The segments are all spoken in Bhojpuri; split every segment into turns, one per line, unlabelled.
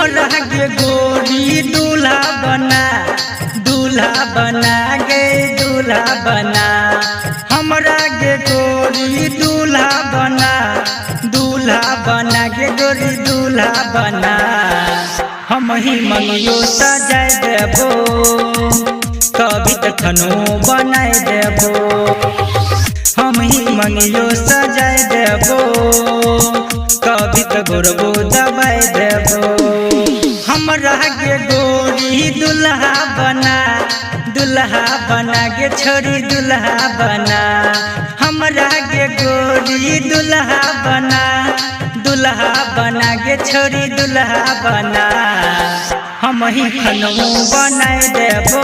हमरा गे गोरी दूल्हा बना गे दूल्हा बना। हमरा गे गोरी दूल्हा बना गे गोरी दूल्हा बना। हम ही मंगियो सजाय देबो कभी तखनो बनाय देबो। हम ही मंगियो सजाय देबो कभी त गोरबो दबाय देबो। हमरा गे गोरी दूल्हा बना गे छोरी दूल्हा बना। हमरा गे गोरी दूल्हा बना गे छोरी दूल्हा बना। हम ही खनऊ बनाय देबो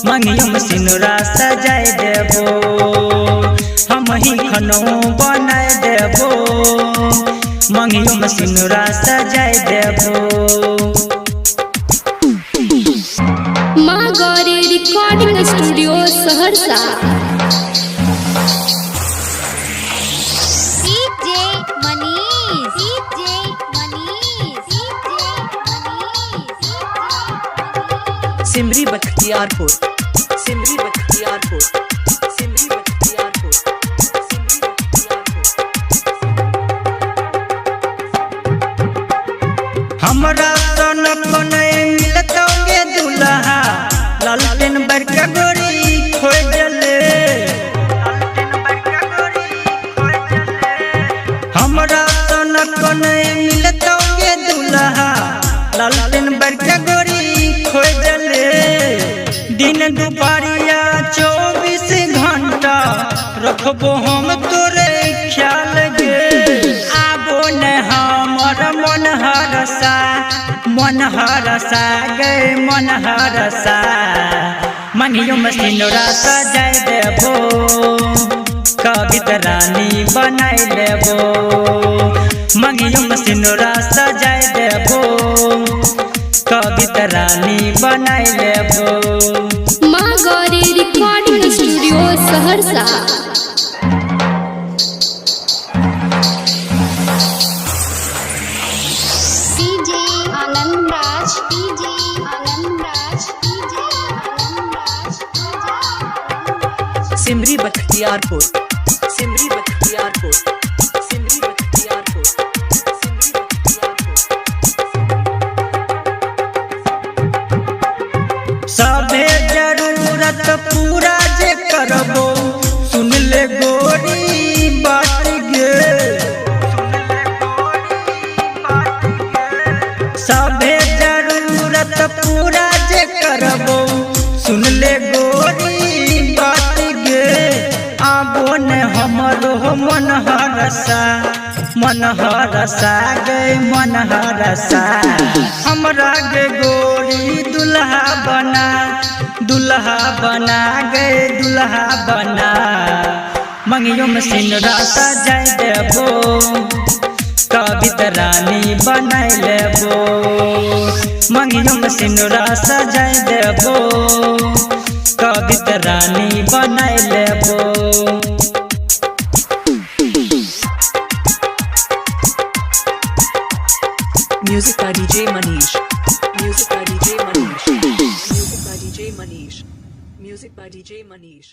मंगियो में सिनुरा सजाय देबो। हम ही खनऊ बनाय देबो मंगियो में सिनुरा सजाय देबो।
माँ गौरी रिकॉर्डिंग स्टूडियो सहरसा।
सिमरी बख्तियारपुर, सिमरी बख्तियारपुर, सिमरी बख्तियारपुर, सिमरी बख्तियारपुर।
हमरा सन कोने मिलतो गे दूल्हा लालटेन बरका गोरी खोजले। हमरा सन कोने मिलतो गे दूल्हा लालटेन बरका गोरी खोजले। दिन दुपहरिया 24 घंटा रखबो हम तोरे ख्याल गे। आबो न हमर मन हरसा गे मन हरसा। मंगियो में सिनुरा सजाय देबो कभी त रानी बनाय लेबो। मंगियो में सिनुरा सजाय देबो कभी त रानी बनाय लेबो।
माँ गौरी रिकॉर्डिंग स्टूडियो सहरसा।
सिमरी बख्तियारपुर, सिमरी बख्तियारपुर, सिमरी बख्तियारपुर, सिमरी बख्तियारपुर।
सबे जरूरत पूरा जे करबो सुन ले गोरी बात गे। सबे जरूरत पूरा जे करबो सुन ले गोरी बात गे। आबो न हमरो मन हरसा गे मन हरसा। हमरा गे गोरी दूल्हा बना गे दूल्हा बना। मंगियो में सिनुरा सजाय देबो कभी त रानी बनाय लेबो। मंगियो में सिनुरा सजाय देबो कभी त रानी बनाय लेबो।
Music by DJ Manish, music by DJ Manish, music by DJ Manish, music by DJ Manish.